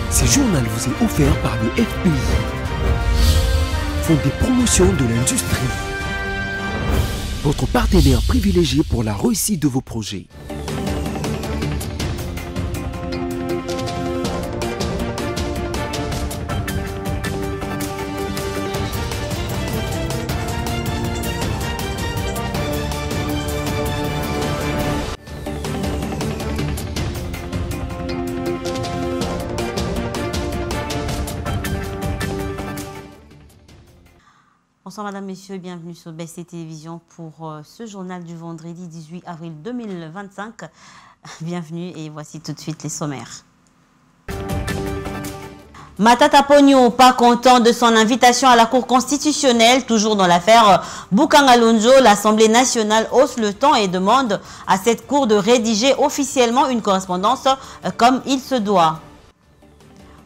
Ce journal vous est offert par le FPI, Fonds de promotion de l'industrie, votre partenaire privilégié pour la réussite de vos projets. Bonsoir Madame, Messieurs, bienvenue sur BC Télévision pour ce journal du vendredi 18 avril 2025. Bienvenue et voici tout de suite les sommaires. Matata Pogno, pas content de son invitation à la Cour constitutionnelle, toujours dans l'affaire Boukangalonjo, l'Assemblée nationale hausse le ton et demande à cette Cour de rédiger officiellement une correspondance comme il se doit.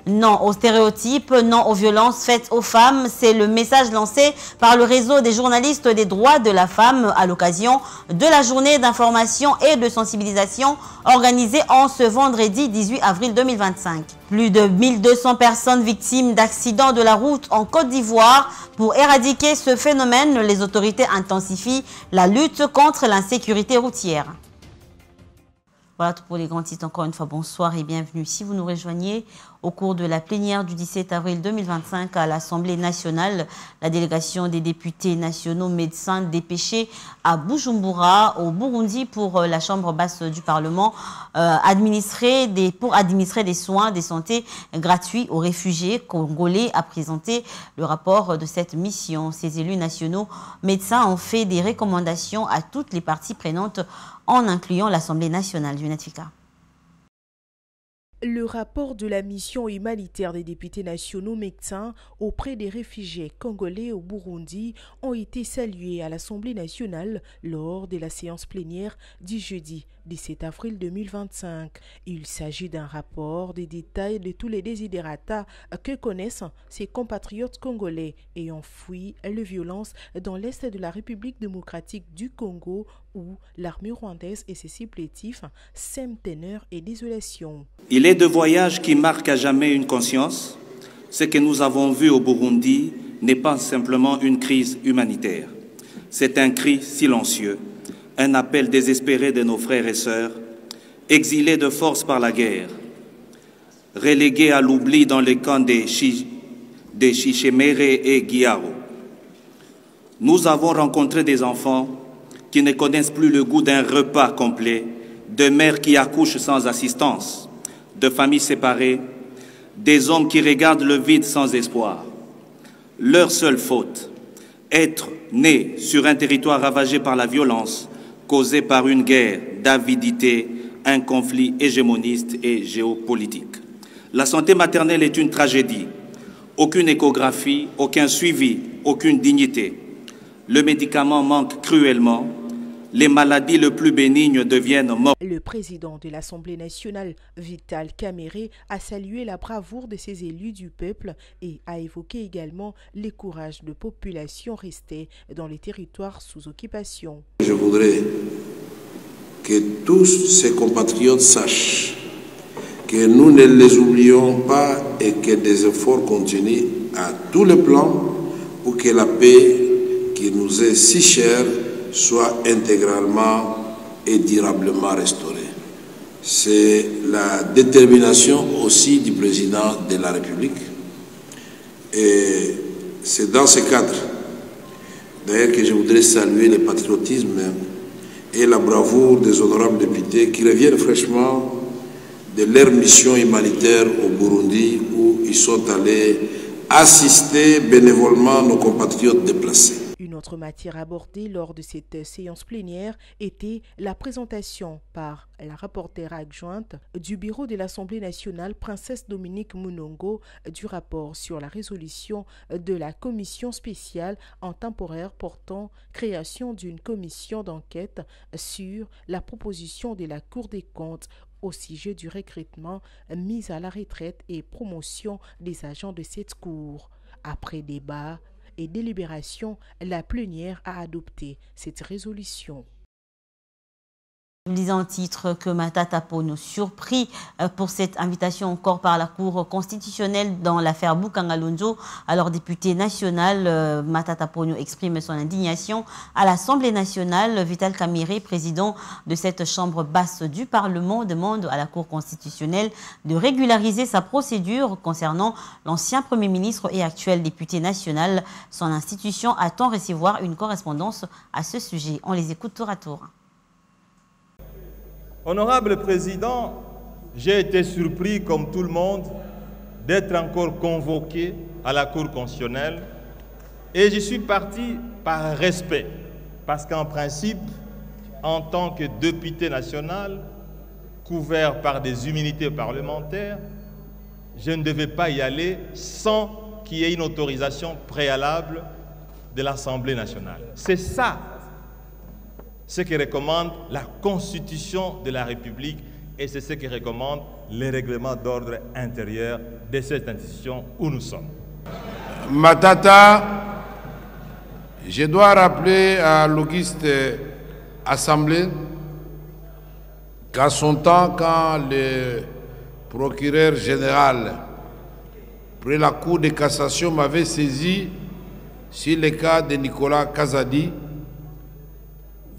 Non aux stéréotypes, non aux violences faites aux femmes, c'est le message lancé par le réseau des journalistes des droits de la femme à l'occasion de la journée d'information et de sensibilisation organisée en ce vendredi 18 avril 2025. Plus de 1200 personnes victimes d'accidents de la route en Côte d'Ivoire. Pour éradiquer ce phénomène, les autorités intensifient la lutte contre l'insécurité routière. Voilà tout pour les grands titres. Encore une fois, bonsoir et bienvenue. Si vous nous rejoignez au cours de la plénière du 17 avril 2025 à l'Assemblée nationale, la délégation des députés nationaux médecins dépêchés à Bujumbura, au Burundi, pour la Chambre basse du Parlement, pour administrer des soins de santé gratuits aux réfugiés congolais, a présenté le rapport de cette mission. Ces élus nationaux médecins ont fait des recommandations à toutes les parties prenantes en incluant l'Assemblée nationale. Junatfika. Le rapport de la mission humanitaire des députés nationaux médecins auprès des réfugiés congolais au Burundi ont été salués à l'Assemblée nationale lors de la séance plénière du jeudi 17 avril 2025. Il s'agit d'un rapport des détails de tous les desiderata que connaissent ses compatriotes congolais ayant fui les violences dans l'est de la République démocratique du Congo où l'armée rwandaise et ses supplétifs sèment ténèbres et désolation. Il est de voyages qui marquent à jamais une conscience. Ce que nous avons vu au Burundi n'est pas simplement une crise humanitaire. C'est un cri silencieux, un appel désespéré de nos frères et sœurs, exilés de force par la guerre, relégués à l'oubli dans les camps des Chichemere et Guiaro. Nous avons rencontré des enfants qui ne connaissent plus le goût d'un repas complet, de mères qui accouchent sans assistance, de familles séparées, des hommes qui regardent le vide sans espoir. Leur seule faute, être nés sur un territoire ravagé par la violence, causée par une guerre d'avidité, un conflit hégémoniste et géopolitique. La santé maternelle est une tragédie. Aucune échographie, aucun suivi, aucune dignité. Le médicament manque cruellement. Les maladies les plus bénignes deviennent mortes. Le président de l'Assemblée nationale, Vital Kamerhe, a salué la bravoure de ses élus du peuple et a évoqué également les courages de populations restées dans les territoires sous occupation. Je voudrais que tous ces compatriotes sachent que nous ne les oublions pas et que des efforts continuent à tous les plans pour que la paix qui nous est si chère soit intégralement et durablement restaurée. C'est la détermination aussi du président de la République. Et c'est dans ce cadre, d'ailleurs, que je voudrais saluer le patriotisme et la bravoure des honorables députés qui reviennent fraîchement de leur mission humanitaire au Burundi où ils sont allés assister bénévolement nos compatriotes déplacés. Une autre matière abordée lors de cette séance plénière était la présentation par la rapporteure adjointe du bureau de l'Assemblée nationale, Princesse Dominique Munongo, du rapport sur la résolution de la commission spéciale en temporaire portant création d'une commission d'enquête sur la proposition de la Cour des comptes au sujet du recrutement, mise à la retraite et promotion des agents de cette cour. Après débat et délibération, la plénière a adopté cette résolution. Nous lisons en titre que Matata Ponyo, surpris pour cette invitation encore par la Cour constitutionnelle dans l'affaire Bukanga Lonzo. Alors député national, Matata Ponyo exprime son indignation à l'Assemblée nationale. Vital Kamerhe, président de cette chambre basse du Parlement, demande à la Cour constitutionnelle de régulariser sa procédure concernant l'ancien Premier ministre et actuel député national. Son institution attend recevoir une correspondance à ce sujet. On les écoute tour à tour. Honorable Président, j'ai été surpris, comme tout le monde, d'être encore convoqué à la Cour constitutionnelle et je suis parti par respect, parce qu'en principe, en tant que député national, couvert par des immunités parlementaires, je ne devais pas y aller sans qu'il y ait une autorisation préalable de l'Assemblée nationale. C'est ça ce que recommande la Constitution de la République et c'est ce que recommande les règlements d'ordre intérieur de cette institution où nous sommes. Matata, je dois rappeler à l'auguste Assemblée qu'à son temps, quand le procureur général près la Cour de cassation m'avait saisi sur le cas de Nicolas Kazadi,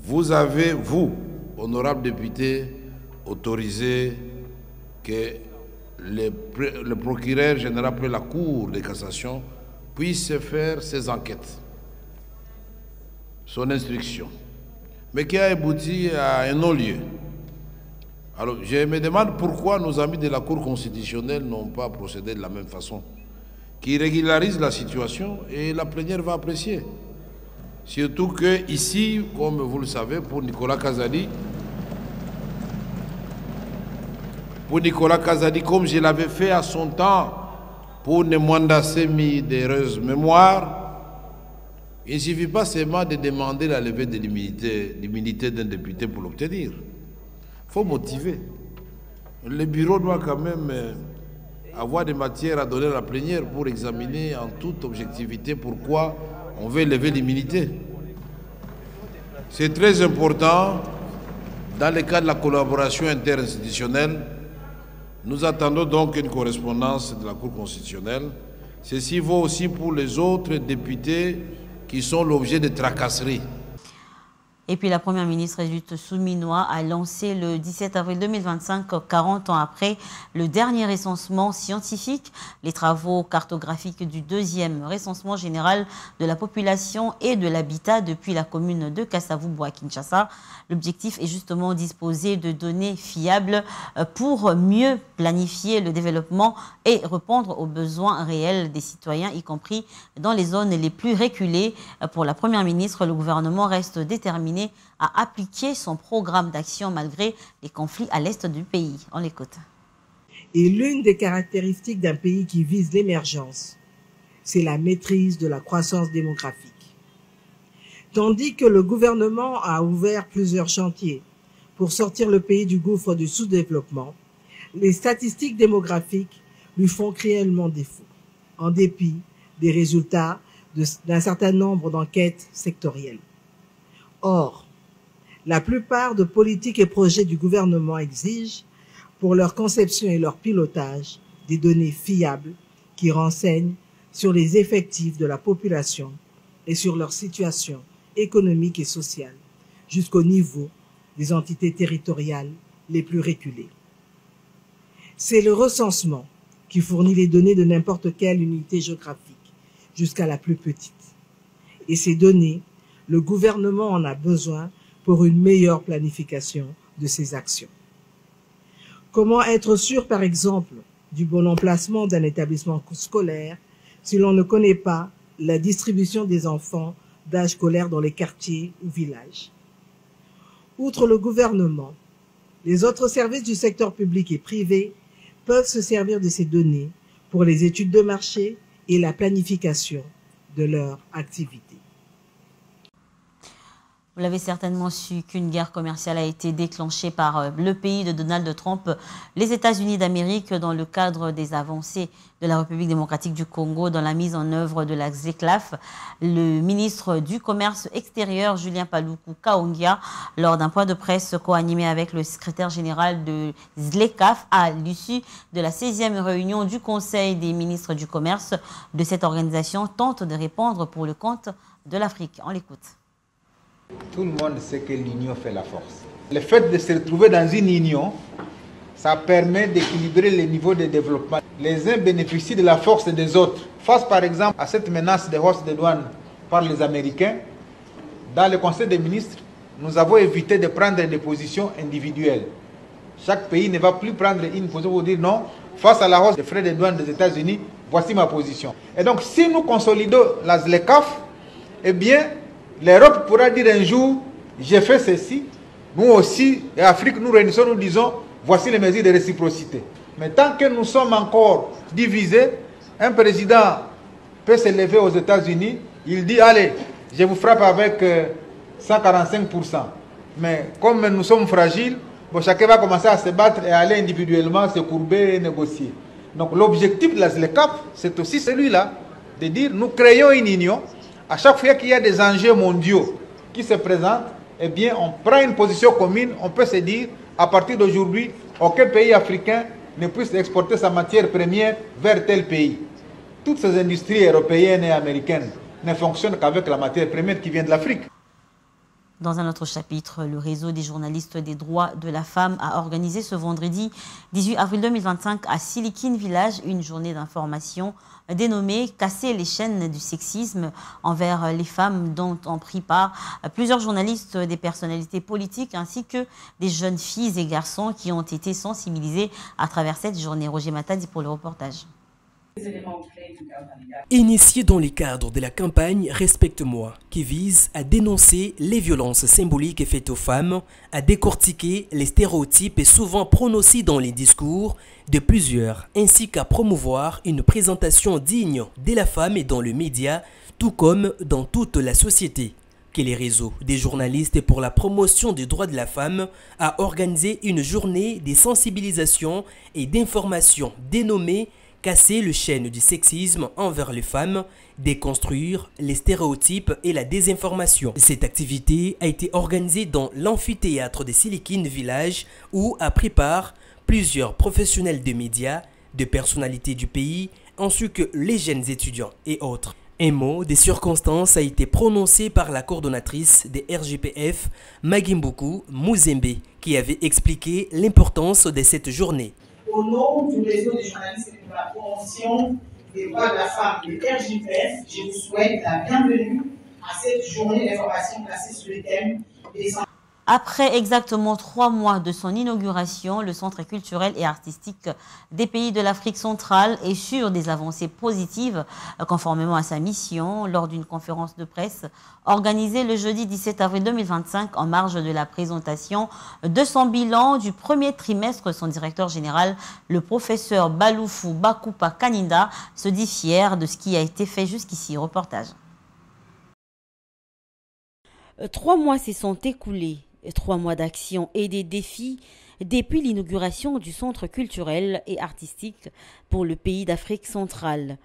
vous avez, vous, honorable député, autorisé que le procureur général près la Cour de cassation puisse faire ses enquêtes, son instruction, mais qui a abouti à un non-lieu. Alors, je me demande pourquoi nos amis de la Cour constitutionnelle n'ont pas procédé de la même façon, qui régularise la situation et la plénière va apprécier. Surtout que ici, comme vous le savez, pour Nicolas Kazadi, comme je l'avais fait à son temps pour Nemwanda Semi d'heureuse mémoire, il ne suffit pas seulement de demander la levée de l'immunité d'un député pour l'obtenir. Il faut motiver. Le bureau doit quand même avoir des matières à donner à la plénière pour examiner en toute objectivité pourquoi on veut lever l'immunité. C'est très important dans le cadre de la collaboration interinstitutionnelle. Nous attendons donc une correspondance de la Cour constitutionnelle. Ceci vaut aussi pour les autres députés qui sont l'objet de tracasseries. Et puis la première ministre Judith Suminwa a lancé le 17 avril 2025, 40 ans après le dernier recensement scientifique, les travaux cartographiques du deuxième recensement général de la population et de l'habitat depuis la commune de Kasavubu à Kinshasa. L'objectif est justement disposer de données fiables pour mieux planifier le développement et répondre aux besoins réels des citoyens, y compris dans les zones les plus reculées. Pour la première ministre, le gouvernement reste déterminé à appliquer son programme d'action malgré les conflits à l'est du pays. On l'écoute. Et l'une des caractéristiques d'un pays qui vise l'émergence, c'est la maîtrise de la croissance démographique. Tandis que le gouvernement a ouvert plusieurs chantiers pour sortir le pays du gouffre du sous-développement, les statistiques démographiques lui font cruellement défaut, en dépit des résultats d'un certain nombre d'enquêtes sectorielles. Or, la plupart de politiques et projets du gouvernement exigent, pour leur conception et leur pilotage, des données fiables qui renseignent sur les effectifs de la population et sur leur situation économique et sociale, jusqu'au niveau des entités territoriales les plus reculées. C'est le recensement qui fournit les données de n'importe quelle unité géographique, jusqu'à la plus petite. Et ces données, le gouvernement en a besoin pour une meilleure planification de ses actions. Comment être sûr, par exemple, du bon emplacement d'un établissement scolaire si l'on ne connaît pas la distribution des enfants d'âge scolaire dans les quartiers ou villages? Outre le gouvernement, les autres services du secteur public et privé peuvent se servir de ces données pour les études de marché et la planification de leur activité. Vous l'avez certainement su qu'une guerre commerciale a été déclenchée par le pays de Donald Trump, les États-Unis d'Amérique, dans le cadre des avancées de la République démocratique du Congo dans la mise en œuvre de la ZLECAf. Le ministre du Commerce extérieur, Julien Paluku Kaongia, lors d'un point de presse co-animé avec le secrétaire général de ZLECAf à l'issue de la 16e réunion du Conseil des ministres du Commerce de cette organisation, tente de répondre pour le compte de l'Afrique. On l'écoute. Tout le monde sait que l'union fait la force. Le fait de se retrouver dans une union, ça permet d'équilibrer les niveaux de développement. Les uns bénéficient de la force des autres. Face par exemple à cette menace de hausse des douanes par les Américains, dans le Conseil des ministres, nous avons évité de prendre des positions individuelles. Chaque pays ne va plus prendre une position pour dire non, face à la hausse des frais de douane des États-Unis, voici ma position. Et donc si nous consolidons la ZLECAf, eh bien, l'Europe pourra dire un jour, j'ai fait ceci. Nous aussi, et Afrique, nous réunissons, nous disons, voici les mesures de réciprocité. Mais tant que nous sommes encore divisés, un président peut se lever aux États-Unis, il dit, allez, je vous frappe avec 145%. Mais comme nous sommes fragiles, bon, chacun va commencer à se battre et aller individuellement se courber et négocier. Donc l'objectif de la ZLECAf, c'est aussi celui-là, de dire, nous créons une union. À chaque fois qu'il y a des enjeux mondiaux qui se présentent, eh bien, on prend une position commune, on peut se dire, à partir d'aujourd'hui, aucun pays africain ne puisse exporter sa matière première vers tel pays. Toutes ces industries européennes et américaines ne fonctionnent qu'avec la matière première qui vient de l'Afrique. Dans un autre chapitre, le réseau des journalistes des droits de la femme a organisé ce vendredi 18 avril 2025 à Silikine Village une journée d'information dénommée « Casser les chaînes du sexisme envers les femmes » dont ont pris part plusieurs journalistes, des personnalités politiques ainsi que des jeunes filles et garçons qui ont été sensibilisés à travers cette journée. Roger Matadi pour le reportage. Initié dans les cadres de la campagne Respecte-moi, qui vise à dénoncer les violences symboliques faites aux femmes, à décortiquer les stéréotypes et souvent prononcés dans les discours de plusieurs, ainsi qu'à promouvoir une présentation digne de la femme et dans le média, tout comme dans toute la société. Que les réseaux des journalistes pour la promotion des droits de la femme a organisé une journée de sensibilisation et d'information dénommée Casser le chaîne du sexisme envers les femmes, déconstruire les stéréotypes et la désinformation. Cette activité a été organisée dans l'amphithéâtre de Silikine Village où a pris part plusieurs professionnels de médias, de personnalités du pays, ainsi que les jeunes étudiants et autres. Un mot des circonstances a été prononcé par la coordonnatrice des RGPF, Magimbuku Muzembe, qui avait expliqué l'importance de cette journée. Au nom du réseau des journalistes et de la promotion des droits de la femme de RJPF, je vous souhaite la bienvenue à cette journée d'information placée sur le thème des enfants. Après exactement 3 mois de son inauguration, le Centre culturel et artistique des pays de l'Afrique centrale est sur des avancées positives conformément à sa mission lors d'une conférence de presse organisée le jeudi 17 avril 2025 en marge de la présentation de son bilan du premier trimestre. Son directeur général, le professeur Baloufou Bakupa Kaninda, se dit fier de ce qui a été fait jusqu'ici. Reportage. 3 mois se sont écoulés. 3 mois d'action et des défis depuis l'inauguration du Centre culturel et artistique pour le pays d'Afrique centrale.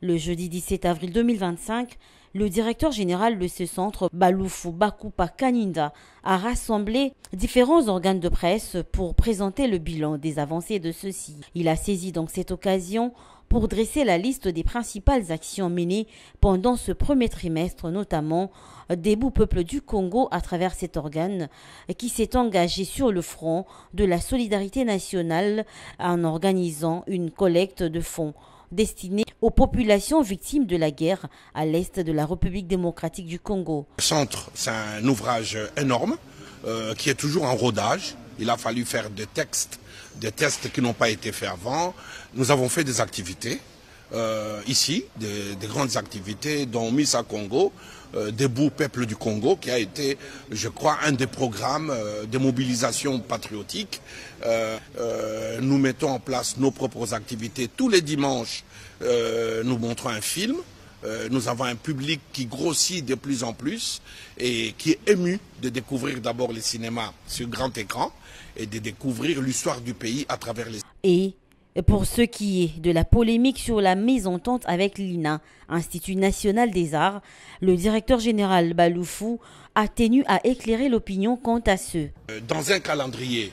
Le jeudi 17 avril 2025, le directeur général de ce centre, Baloufou Bakupa Kaninda, a rassemblé différents organes de presse pour présenter le bilan des avancées de ceux-ci. Il a saisi donc cette occasion pour dresser la liste des principales actions menées pendant ce premier trimestre, notamment Debout Peuple du Congo à travers cet organe qui s'est engagé sur le front de la solidarité nationale en organisant une collecte de fonds destinée aux populations victimes de la guerre à l'est de la République démocratique du Congo. Le centre, c'est un ouvrage énorme qui est toujours en rodage. Il a fallu faire des tests qui n'ont pas été faits avant. Nous avons fait des activités ici, des grandes activités dont Missa Congo, Debout Peuple du Congo, qui a été, je crois, un des programmes de mobilisation patriotique. Nous mettons en place nos propres activités. Tous les dimanches, nous montrons un film nous avons un public qui grossit de plus en plus et qui est ému de découvrir d'abord le cinéma sur grand écran et de découvrir l'histoire du pays à travers les... Et pour ce qui est de la polémique sur la mésentente avec l'INA, Institut national des arts, le directeur général Baloufou a tenu à éclairer l'opinion quant à ce. Dans un calendrier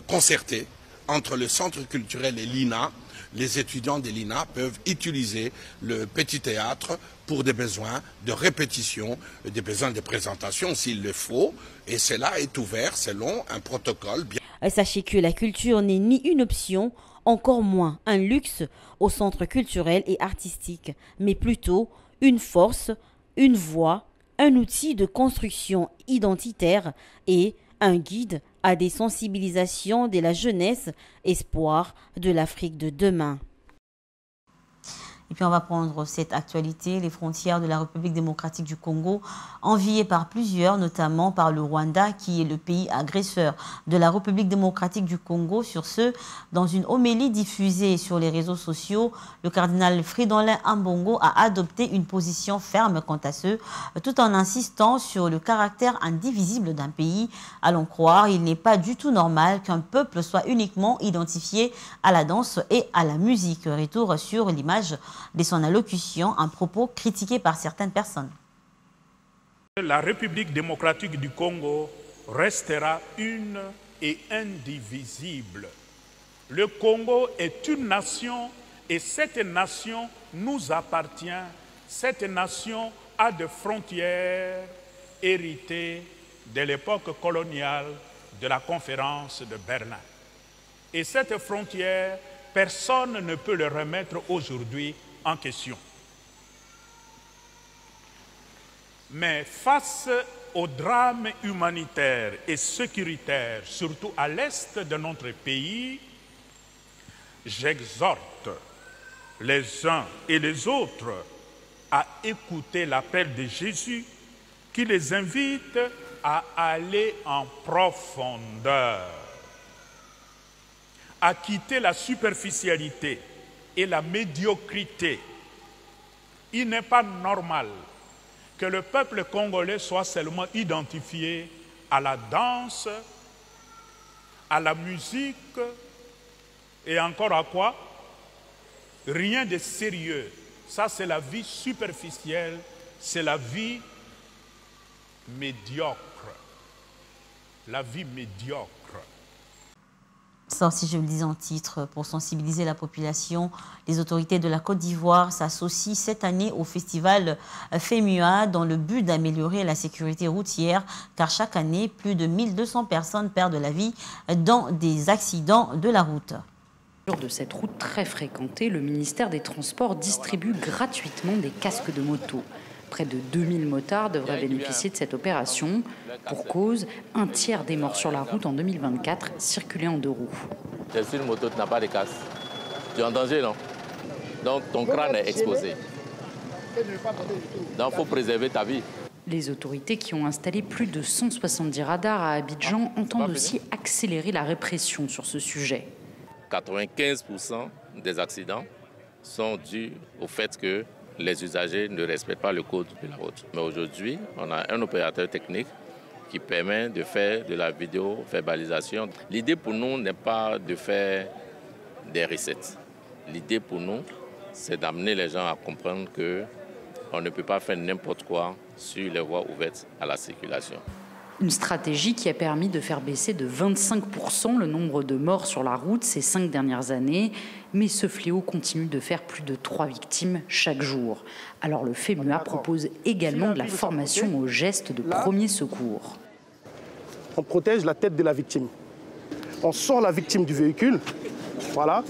concerté entre le centre culturel et l'INA, les étudiants de l'INA peuvent utiliser le petit théâtre pour des besoins de répétition, des besoins de présentation s'il le faut, et cela est ouvert selon un protocole bien... Sachez que la culture n'est ni une option, encore moins un luxe au centre culturel et artistique, mais plutôt une force, une voie, un outil de construction identitaire et un guide à des sensibilisations de la jeunesse, espoir de l'Afrique de demain. Et puis on va prendre cette actualité, les frontières de la République démocratique du Congo, enviées par plusieurs, notamment par le Rwanda, qui est le pays agresseur de la République démocratique du Congo. Sur ce, dans une homélie diffusée sur les réseaux sociaux, le cardinal Fridolin Ambongo a adopté une position ferme quant à ce, tout en insistant sur le caractère indivisible d'un pays. Allons croire, il n'est pas du tout normal qu'un peuple soit uniquement identifié à la danse et à la musique. Retour sur l'image de son allocution, un propos critiqué par certaines personnes. La République démocratique du Congo restera une et indivisible. Le Congo est une nation et cette nation nous appartient. Cette nation a des frontières héritées de l'époque coloniale de la conférence de Berlin. Et cette frontière, personne ne peut le remettre aujourd'hui en question. Mais face aux drames humanitaires et sécuritaires, surtout à l'est de notre pays, j'exhorte les uns et les autres à écouter l'appel de Jésus qui les invite à aller en profondeur, à quitter la superficialité et la médiocrité. Il n'est pas normal que le peuple congolais soit seulement identifié à la danse, à la musique et encore à quoi? Rien de sérieux. Ça, c'est la vie superficielle, c'est la vie médiocre. La vie médiocre. Ça, si je le dis en titre, pour sensibiliser la population, les autorités de la Côte d'Ivoire s'associent cette année au festival FEMUA dans le but d'améliorer la sécurité routière, car chaque année, plus de 1200 personnes perdent la vie dans des accidents de la route. De cette route très fréquentée, le ministère des Transports distribue gratuitement des casques de moto. Près de 2000 motards devraient bénéficier de cette opération. Pour cause, un tiers des morts sur la route en 2024 circulaient en deux roues. C'est sur une moto, tu n'as pas de casque. Tu es en danger, non? Donc ton crâne est exposé. Donc il faut préserver ta vie. Les autorités qui ont installé plus de 170 radars à Abidjan entendent aussi accélérer la répression sur ce sujet. 95% des accidents sont dus au fait que les usagers ne respectent pas le code de la route. Mais aujourd'hui, on a un opérateur technique qui permet de faire de la vidéo-verbalisation. L'idée pour nous n'est pas de faire des recettes. L'idée pour nous, c'est d'amener les gens à comprendre qu'on ne peut pas faire n'importe quoi sur les voies ouvertes à la circulation. Une stratégie qui a permis de faire baisser de 25% le nombre de morts sur la route ces 5 dernières années. Mais ce fléau continue de faire plus de 3 victimes chaque jour. Alors le FEMUA propose également de la formation aux gestes de premier secours. On protège la tête de la victime. On sort la victime du véhicule. Voilà.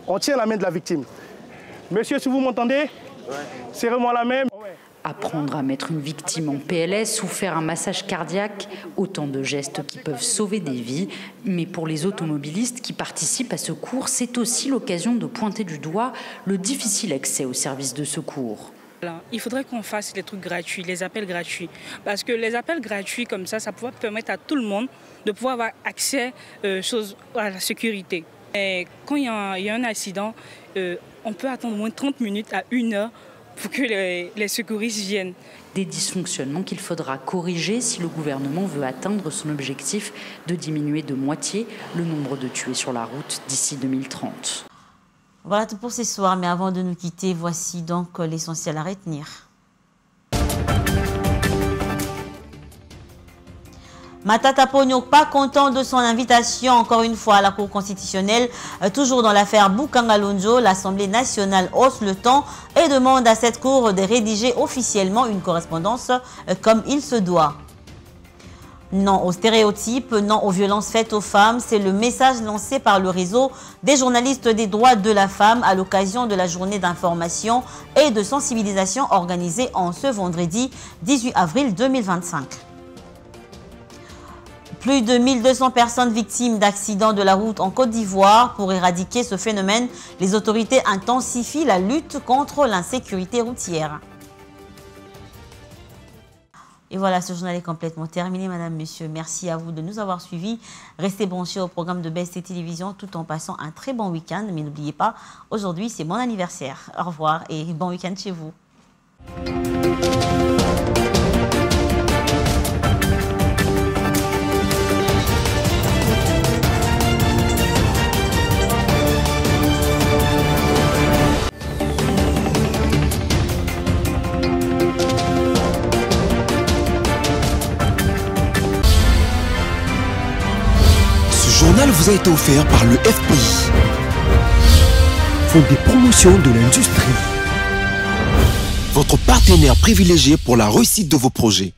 On tient la main de la victime. Monsieur, si vous m'entendez, serrez-moi la main. Apprendre à mettre une victime en PLS ou faire un massage cardiaque, autant de gestes qui peuvent sauver des vies. Mais pour les automobilistes qui participent à ce cours, c'est aussi l'occasion de pointer du doigt le difficile accès aux services de secours. Il faudrait qu'on fasse les trucs gratuits, les appels gratuits. Parce que les appels gratuits comme ça pourrait permettre à tout le monde de pouvoir avoir accès à la sécurité. Et quand il y a un accident, on peut attendre au moins 30 minutes à 1 heure pour que les secouristes viennent. Des dysfonctionnements qu'il faudra corriger si le gouvernement veut atteindre son objectif de diminuer de moitié le nombre de tués sur la route d'ici 2030. Voilà tout pour ce soir, mais avant de nous quitter, voici donc l'essentiel à retenir. Matata Ponyo, pas content de son invitation encore une fois à la Cour constitutionnelle, toujours dans l'affaire Bukanga Lonzo, l'Assemblée nationale hausse le ton et demande à cette Cour de rédiger officiellement une correspondance comme il se doit. Non aux stéréotypes, non aux violences faites aux femmes, c'est le message lancé par le réseau des journalistes des droits de la femme à l'occasion de la journée d'information et de sensibilisation organisée en ce vendredi 18 avril 2025. Plus de 1200 personnes victimes d'accidents de la route en Côte d'Ivoire. Pour éradiquer ce phénomène, les autorités intensifient la lutte contre l'insécurité routière. Et voilà, ce journal est complètement terminé, madame, monsieur. Merci à vous de nous avoir suivis. Restez branchés au programme de BST Télévision tout en passant un très bon week-end. Mais n'oubliez pas, aujourd'hui, c'est mon anniversaire. Au revoir et bon week-end chez vous. Ce journal vous a été offert par le FPI, Fonds des promotions de l'industrie, votre partenaire privilégié pour la réussite de vos projets.